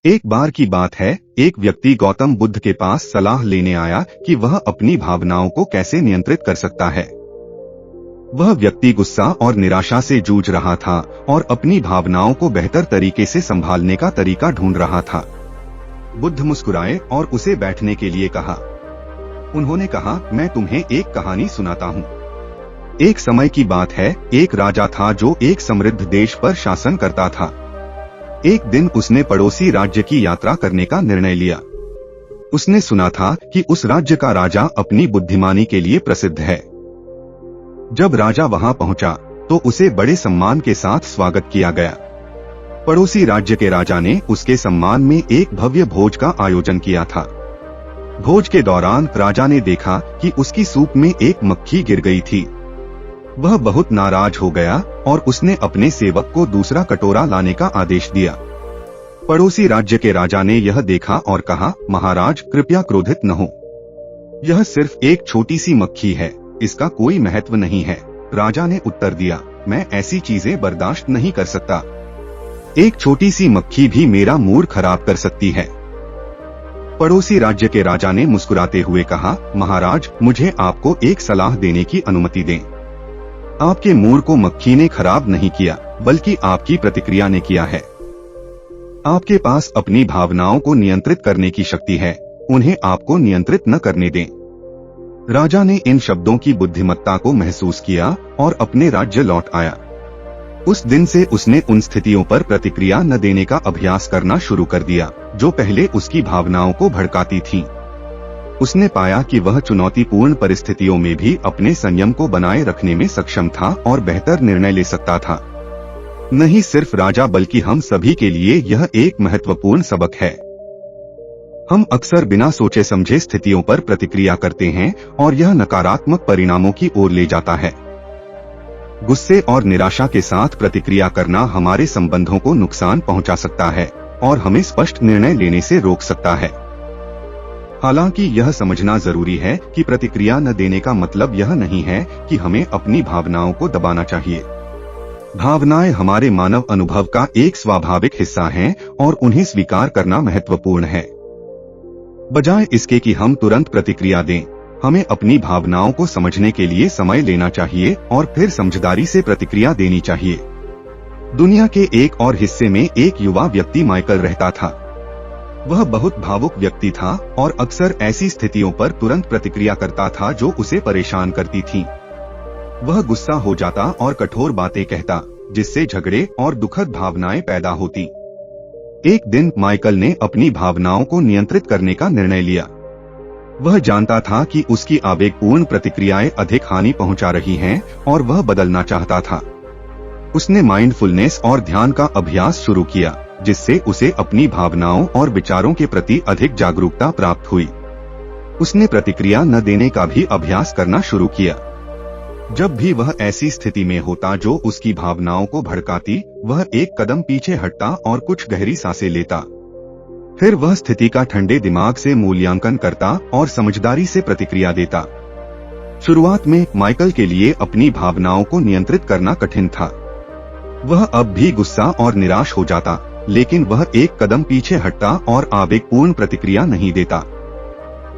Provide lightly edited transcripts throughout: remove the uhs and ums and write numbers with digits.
एक बार की बात है, एक व्यक्ति गौतम बुद्ध के पास सलाह लेने आया कि वह अपनी भावनाओं को कैसे नियंत्रित कर सकता है। वह व्यक्ति गुस्सा और निराशा से जूझ रहा था और अपनी भावनाओं को बेहतर तरीके से संभालने का तरीका ढूंढ रहा था। बुद्ध मुस्कुराए और उसे बैठने के लिए कहा। उन्होंने कहा, मैं तुम्हें एक कहानी सुनाता हूँ। एक समय की बात है, एक राजा था जो एक समृद्ध देश पर शासन करता था। एक दिन उसने पड़ोसी राज्य की यात्रा करने का निर्णय लिया। उसने सुना था कि उस राज्य का राजा अपनी बुद्धिमानी के लिए प्रसिद्ध है। जब राजा वहां पहुंचा तो उसे बड़े सम्मान के साथ स्वागत किया गया। पड़ोसी राज्य के राजा ने उसके सम्मान में एक भव्य भोज का आयोजन किया था। भोज के दौरान राजा ने देखा कि उसकी सूप में एक मक्खी गिर गई थी। वह बहुत नाराज हो गया और उसने अपने सेवक को दूसरा कटोरा लाने का आदेश दिया। पड़ोसी राज्य के राजा ने यह देखा और कहा, महाराज कृपया क्रोधित न हो। यह सिर्फ एक छोटी सी मक्खी है, इसका कोई महत्व नहीं है। राजा ने उत्तर दिया, मैं ऐसी चीजें बर्दाश्त नहीं कर सकता। एक छोटी सी मक्खी भी मेरा मूड खराब कर सकती है। पड़ोसी राज्य के राजा ने मुस्कुराते हुए कहा, महाराज मुझे आपको एक सलाह देने की अनुमति दें। आपके मूड को मक्खी ने खराब नहीं किया, बल्कि आपकी प्रतिक्रिया ने किया है। आपके पास अपनी भावनाओं को नियंत्रित करने की शक्ति है, उन्हें आपको नियंत्रित न करने दें। राजा ने इन शब्दों की बुद्धिमत्ता को महसूस किया और अपने राज्य लौट आया। उस दिन से उसने उन स्थितियों पर प्रतिक्रिया न देने का अभ्यास करना शुरू कर दिया, जो पहले उसकी भावनाओं को भड़काती थीं। उसने पाया कि वह चुनौतीपूर्ण परिस्थितियों में भी अपने संयम को बनाए रखने में सक्षम था और बेहतर निर्णय ले सकता था। नहीं सिर्फ राजा बल्कि हम सभी के लिए यह एक महत्वपूर्ण सबक है। हम अक्सर बिना सोचे समझे स्थितियों पर प्रतिक्रिया करते हैं और यह नकारात्मक परिणामों की ओर ले जाता है। गुस्से और निराशा के साथ प्रतिक्रिया करना हमारे संबंधों को नुकसान पहुंचा सकता है और हमें स्पष्ट निर्णय लेने से रोक सकता है। हालांकि यह समझना जरूरी है कि प्रतिक्रिया न देने का मतलब यह नहीं है कि हमें अपनी भावनाओं को दबाना चाहिए। भावनाएं हमारे मानव अनुभव का एक स्वाभाविक हिस्सा हैं और उन्हें स्वीकार करना महत्वपूर्ण है। बजाय इसके कि हम तुरंत प्रतिक्रिया दें, हमें अपनी भावनाओं को समझने के लिए समय लेना चाहिए और फिर समझदारी से प्रतिक्रिया देनी चाहिए। दुनिया के एक और हिस्से में एक युवा व्यक्ति माइकल रहता था। वह बहुत भावुक व्यक्ति था और अक्सर ऐसी स्थितियों पर तुरंत प्रतिक्रिया करता था जो उसे परेशान करती थीं। वह गुस्सा हो जाता और कठोर बातें कहता, जिससे झगड़े और दुखद भावनाएं पैदा होती। एक दिन माइकल ने अपनी भावनाओं को नियंत्रित करने का निर्णय लिया। वह जानता था कि उसकी आवेगपूर्ण प्रतिक्रियाएं अधिक हानि पहुंचा रही हैं और वह बदलना चाहता था। उसने माइंडफुलनेस और ध्यान का अभ्यास शुरू किया, जिससे उसे अपनी भावनाओं और विचारों के प्रति अधिक जागरूकता प्राप्त हुई। उसने प्रतिक्रिया न देने का भी अभ्यास करना शुरू किया। जब भी वह ऐसी स्थिति में होता जो उसकी भावनाओं को भड़काती, वह एक कदम पीछे हटता और कुछ गहरी सांसें लेता। फिर वह स्थिति का ठंडे दिमाग से मूल्यांकन करता और समझदारी से प्रतिक्रिया देता। शुरुआत में माइकल के लिए अपनी भावनाओं को नियंत्रित करना कठिन था। वह अब भी गुस्सा और निराश हो जाता, लेकिन वह एक कदम पीछे हटता और आवेगपूर्ण प्रतिक्रिया नहीं देता।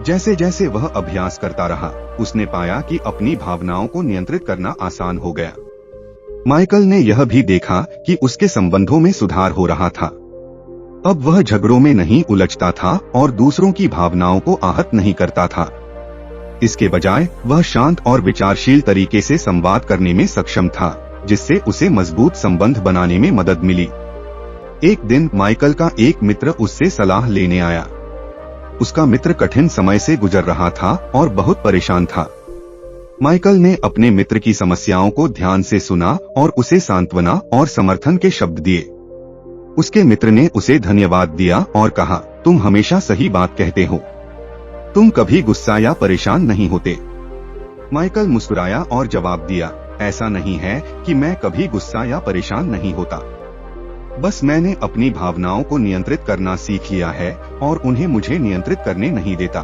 जैसे जैसे वह अभ्यास करता रहा, उसने पाया कि अपनी भावनाओं को नियंत्रित करना आसान हो गया। माइकल ने यह भी देखा कि उसके संबंधों में सुधार हो रहा था। अब वह झगड़ों में नहीं उलझता था और दूसरों की भावनाओं को आहत नहीं करता था। इसके बजाय वह शांत और विचारशील तरीके से संवाद करने में सक्षम था, जिससे उसे मजबूत संबंध बनाने में मदद मिली। एक दिन माइकल का एक मित्र उससे सलाह लेने आया। उसका मित्र कठिन समय से गुजर रहा था और बहुत परेशान था। माइकल ने अपने मित्र की समस्याओं को ध्यान से सुना और उसे सांत्वना और समर्थन के शब्द दिए। उसके मित्र ने उसे धन्यवाद दिया और कहा, तुम हमेशा सही बात कहते हो। तुम कभी गुस्सा या परेशान नहीं होते। माइकल मुस्कुराया और जवाब दिया, ऐसा नहीं है कि मैं कभी गुस्सा या परेशान नहीं होता। बस मैंने अपनी भावनाओं को नियंत्रित करना सीख लिया है और उन्हें मुझे नियंत्रित करने नहीं देता।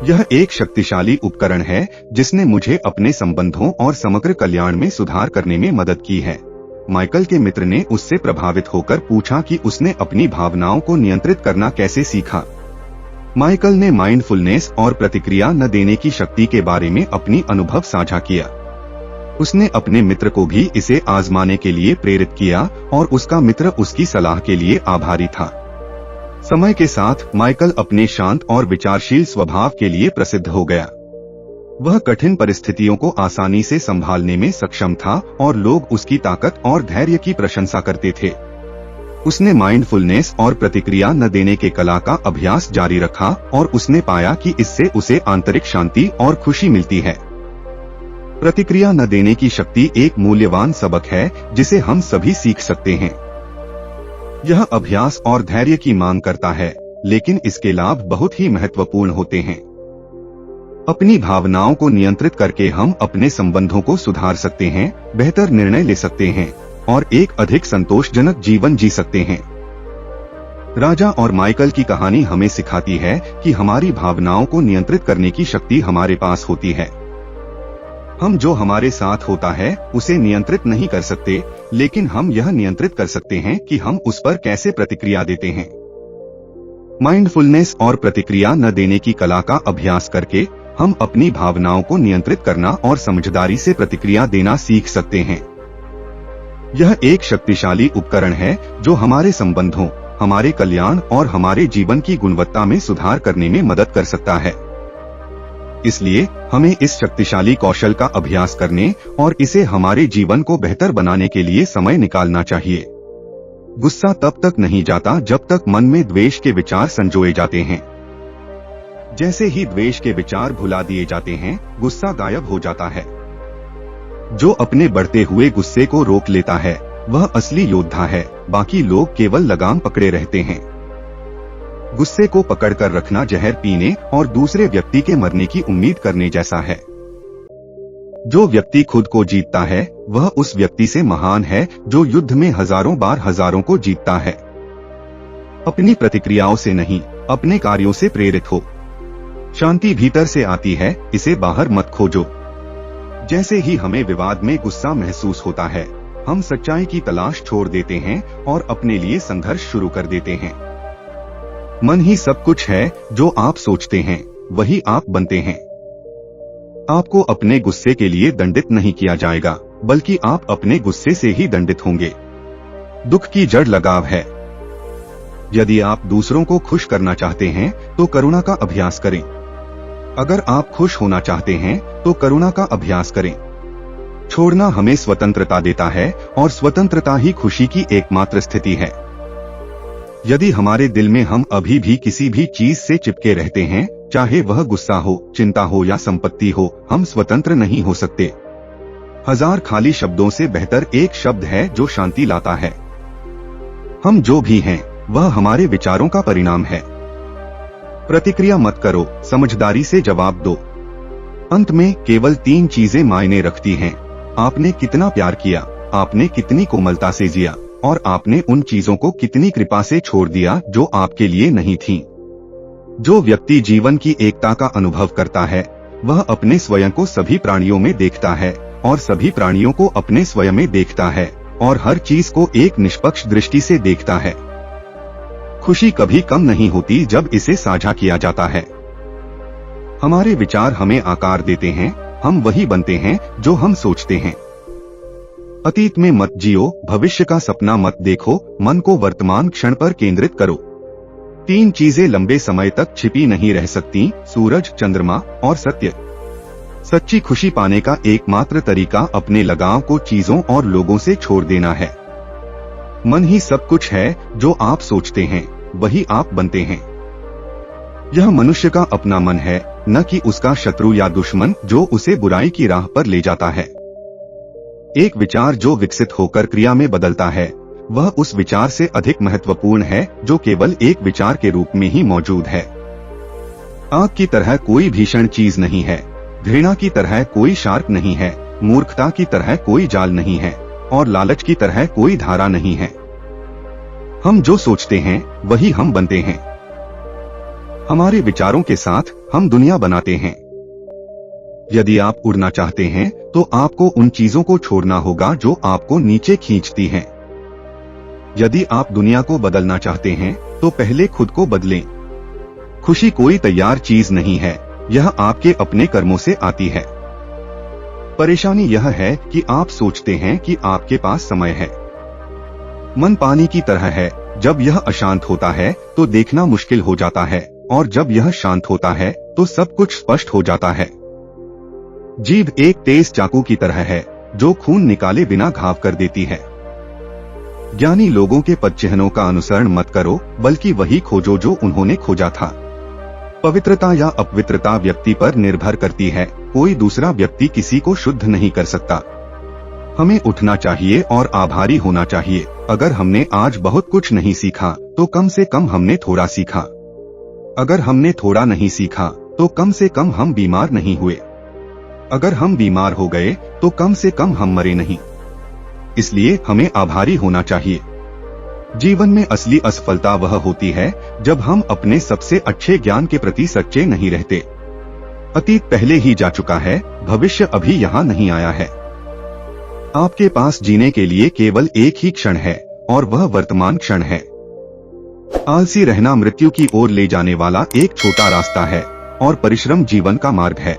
यह एक शक्तिशाली उपकरण है जिसने मुझे अपने संबंधों और समग्र कल्याण में सुधार करने में मदद की है। माइकल के मित्र ने उससे प्रभावित होकर पूछा कि उसने अपनी भावनाओं को नियंत्रित करना कैसे सीखा। माइकल ने माइंडफुलनेस और प्रतिक्रिया न देने की शक्ति के बारे में अपनी अनुभव साझा किया। उसने अपने मित्र को भी इसे आजमाने के लिए प्रेरित किया और उसका मित्र उसकी सलाह के लिए आभारी था। समय के साथ माइकल अपने शांत और विचारशील स्वभाव के लिए प्रसिद्ध हो गया। वह कठिन परिस्थितियों को आसानी से संभालने में सक्षम था और लोग उसकी ताकत और धैर्य की प्रशंसा करते थे। उसने माइंडफुलनेस और प्रतिक्रिया न देने के कला का अभ्यास जारी रखा और उसने पाया कि इससे उसे आंतरिक शांति और खुशी मिलती है। प्रतिक्रिया न देने की शक्ति एक मूल्यवान सबक है जिसे हम सभी सीख सकते हैं। यह अभ्यास और धैर्य की मांग करता है, लेकिन इसके लाभ बहुत ही महत्वपूर्ण होते हैं। अपनी भावनाओं को नियंत्रित करके हम अपने संबंधों को सुधार सकते हैं, बेहतर निर्णय ले सकते हैं और एक अधिक संतोषजनक जीवन जी सकते हैं। राजा और माइकल की कहानी हमें सिखाती है कि हमारी भावनाओं को नियंत्रित करने की शक्ति हमारे पास होती है। हम जो हमारे साथ होता है उसे नियंत्रित नहीं कर सकते, लेकिन हम यह नियंत्रित कर सकते हैं कि हम उस पर कैसे प्रतिक्रिया देते हैं। माइंडफुलनेस और प्रतिक्रिया न देने की कला का अभ्यास करके हम अपनी भावनाओं को नियंत्रित करना और समझदारी से प्रतिक्रिया देना सीख सकते हैं। यह एक शक्तिशाली उपकरण है जो हमारे संबंधों, हमारे कल्याण और हमारे जीवन की गुणवत्ता में सुधार करने में मदद कर सकता है। इसलिए हमें इस शक्तिशाली कौशल का अभ्यास करने और इसे हमारे जीवन को बेहतर बनाने के लिए समय निकालना चाहिए। गुस्सा तब तक नहीं जाता जब तक मन में द्वेष के विचार संजोए जाते हैं। जैसे ही द्वेष के विचार भुला दिए जाते हैं, गुस्सा गायब हो जाता है। जो अपने बढ़ते हुए गुस्से को रोक लेता है वह असली योद्धा है, बाकी लोग केवल लगाम पकड़े रहते हैं। गुस्से को पकड़कर रखना जहर पीने और दूसरे व्यक्ति के मरने की उम्मीद करने जैसा है। जो व्यक्ति खुद को जीतता है वह उस व्यक्ति से महान है जो युद्ध में हजारों बार हजारों को जीतता है। अपनी प्रतिक्रियाओं से नहीं, अपने कार्यों से प्रेरित हो। शांति भीतर से आती है, इसे बाहर मत खोजो। जैसे ही हमें विवाद में गुस्सा महसूस होता है, हम सच्चाई की तलाश छोड़ देते हैं और अपने लिए संघर्ष शुरू कर देते हैं। मन ही सब कुछ है, जो आप सोचते हैं वही आप बनते हैं। आपको अपने गुस्से के लिए दंडित नहीं किया जाएगा, बल्कि आप अपने गुस्से से ही दंडित होंगे। दुख की जड़ लगाव है। यदि आप दूसरों को खुश करना चाहते हैं तो करुणा का अभ्यास करें। अगर आप खुश होना चाहते हैं तो करुणा का अभ्यास करें। छोड़ना हमें स्वतंत्रता देता है और स्वतंत्रता ही खुशी की एकमात्र स्थिति है। यदि हमारे दिल में हम अभी भी किसी भी चीज से चिपके रहते हैं, चाहे वह गुस्सा हो, चिंता हो या संपत्ति हो, हम स्वतंत्र नहीं हो सकते। हजार खाली शब्दों से बेहतर एक शब्द है जो शांति लाता है। हम जो भी हैं वह हमारे विचारों का परिणाम है। प्रतिक्रिया मत करो, समझदारी से जवाब दो। अंत में केवल 3 चीजें मायने रखती हैं। आपने कितना प्यार किया, आपने कितनी कोमलता से जिया और आपने उन चीजों को कितनी कृपा से छोड़ दिया जो आपके लिए नहीं थीं। जो व्यक्ति जीवन की एकता का अनुभव करता है वह अपने स्वयं को सभी प्राणियों में देखता है और सभी प्राणियों को अपने स्वयं में देखता है और हर चीज को एक निष्पक्ष दृष्टि से देखता है। खुशी कभी कम नहीं होती जब इसे साझा किया जाता है। हमारे विचार हमें आकार देते हैं, हम वही बनते हैं जो हम सोचते हैं। अतीत में मत जियो, भविष्य का सपना मत देखो, मन को वर्तमान क्षण पर केंद्रित करो। 3 चीजें लंबे समय तक छिपी नहीं रह सकती, सूरज, चंद्रमा और सत्य। सच्ची खुशी पाने का एकमात्र तरीका अपने लगाव को चीजों और लोगों से छोड़ देना है। मन ही सब कुछ है, जो आप सोचते हैं वही आप बनते हैं। यह मनुष्य का अपना मन है, न कि उसका शत्रु या दुश्मन जो उसे बुराई की राह पर ले जाता है। एक विचार जो विकसित होकर क्रिया में बदलता है वह उस विचार से अधिक महत्वपूर्ण है जो केवल एक विचार के रूप में ही मौजूद है। आग की तरह कोई भीषण चीज नहीं है, घृणा की तरह कोई शार्क नहीं है, मूर्खता की तरह कोई जाल नहीं है और लालच की तरह कोई धारा नहीं है। हम जो सोचते हैं वही हम बनते हैं। हमारे विचारों के साथ हम दुनिया बनाते हैं। यदि आप उड़ना चाहते हैं तो आपको उन चीजों को छोड़ना होगा जो आपको नीचे खींचती हैं। यदि आप दुनिया को बदलना चाहते हैं तो पहले खुद को बदलें। खुशी कोई तैयार चीज नहीं है, यह आपके अपने कर्मों से आती है। परेशानी यह है कि आप सोचते हैं कि आपके पास समय है। मन पानी की तरह है, जब यह अशांत होता है तो देखना मुश्किल हो जाता है, और जब यह शांत होता है तो सब कुछ स्पष्ट हो जाता है। जीभ एक तेज चाकू की तरह है जो खून निकाले बिना घाव कर देती है। ज्ञानी लोगों के पदचिह्नों का अनुसरण मत करो, बल्कि वही खोजो जो उन्होंने खोजा था। पवित्रता या अपवित्रता व्यक्ति पर निर्भर करती है, कोई दूसरा व्यक्ति किसी को शुद्ध नहीं कर सकता। हमें उठना चाहिए और आभारी होना चाहिए। अगर हमने आज बहुत कुछ नहीं सीखा तो कम से कम हमने थोड़ा सीखा। अगर हमने थोड़ा नहीं सीखा तो कम से कम हम बीमार नहीं हुए। अगर हम बीमार हो गए तो कम से कम हम मरे नहीं। इसलिए हमें आभारी होना चाहिए। जीवन में असली असफलता वह होती है जब हम अपने सबसे अच्छे ज्ञान के प्रति सच्चे नहीं रहते। अतीत पहले ही जा चुका है, भविष्य अभी यहाँ नहीं आया है। आपके पास जीने के लिए केवल एक ही क्षण है और वह वर्तमान क्षण है। आलसी रहना मृत्यु की ओर ले जाने वाला एक छोटा रास्ता है और परिश्रम जीवन का मार्ग है।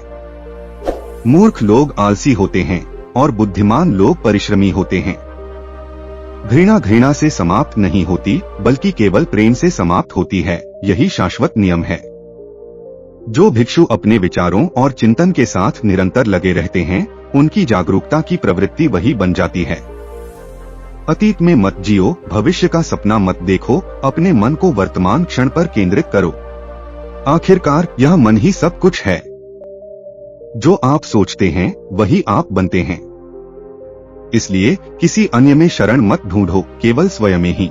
मूर्ख लोग आलसी होते हैं और बुद्धिमान लोग परिश्रमी होते हैं। घृणा घृणा से समाप्त नहीं होती, बल्कि केवल प्रेम से समाप्त होती है। यही शाश्वत नियम है। जो भिक्षु अपने विचारों और चिंतन के साथ निरंतर लगे रहते हैं, उनकी जागरूकता की प्रवृत्ति वही बन जाती है। अतीत में मत जियो, भविष्य का सपना मत देखो, अपने मन को वर्तमान क्षण पर केंद्रित करो। आखिरकार यह मन ही सब कुछ है। जो आप सोचते हैं वही आप बनते हैं। इसलिए किसी अन्य में शरण मत ढूंढो, केवल स्वयं में ही।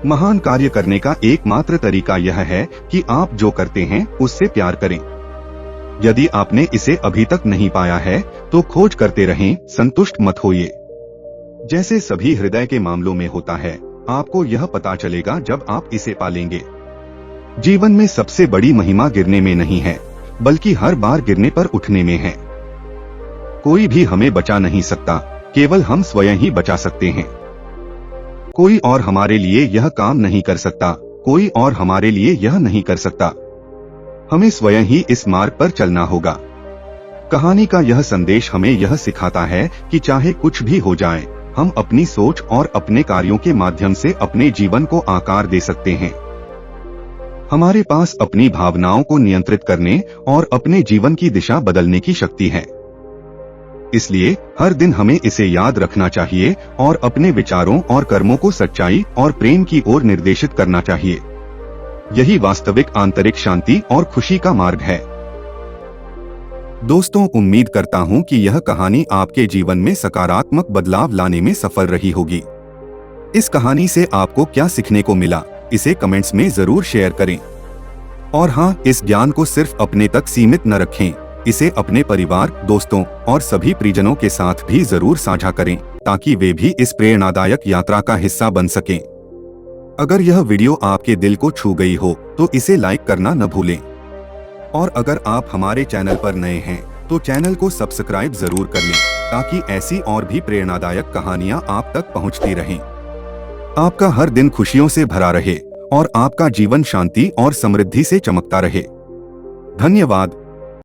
महान कार्य करने का एकमात्र तरीका यह है कि आप जो करते हैं उससे प्यार करें। यदि आपने इसे अभी तक नहीं पाया है तो खोज करते रहें, संतुष्ट मत होइए। जैसे सभी हृदय के मामलों में होता है, आपको यह पता चलेगा जब आप इसे पालेंगे। जीवन में सबसे बड़ी महिमा गिरने में नहीं है, बल्कि हर बार गिरने पर उठने में है। कोई भी हमें बचा नहीं सकता, केवल हम स्वयं ही बचा सकते हैं। कोई और हमारे लिए यह काम नहीं कर सकता, कोई और हमारे लिए यह नहीं कर सकता। हमें स्वयं ही इस मार्ग पर चलना होगा। कहानी का यह संदेश हमें यह सिखाता है कि चाहे कुछ भी हो जाए, हम अपनी सोच और अपने कार्यों के माध्यम से अपने जीवन को आकार दे सकते हैं। हमारे पास अपनी भावनाओं को नियंत्रित करने और अपने जीवन की दिशा बदलने की शक्ति है। इसलिए हर दिन हमें इसे याद रखना चाहिए और अपने विचारों और कर्मों को सच्चाई और प्रेम की ओर निर्देशित करना चाहिए। यही वास्तविक आंतरिक शांति और खुशी का मार्ग है। दोस्तों, उम्मीद करता हूं कि यह कहानी आपके जीवन में सकारात्मक बदलाव लाने में सफल रही होगी। इस कहानी से आपको क्या सीखने को मिला, इसे कमेंट्स में जरूर शेयर करें। और हाँ, इस ज्ञान को सिर्फ अपने तक सीमित न रखें, इसे अपने परिवार, दोस्तों और सभी परिजनों के साथ भी जरूर साझा करें, ताकि वे भी इस प्रेरणादायक यात्रा का हिस्सा बन सकें। अगर यह वीडियो आपके दिल को छू गई हो तो इसे लाइक करना न भूलें। और अगर आप हमारे चैनल पर नए हैं तो चैनल को सब्सक्राइब जरूर कर लें, ताकि ऐसी और भी प्रेरणादायक कहानियां आप तक पहुंचती रहें। आपका हर दिन खुशियों से भरा रहे और आपका जीवन शांति और समृद्धि से चमकता रहे। धन्यवाद।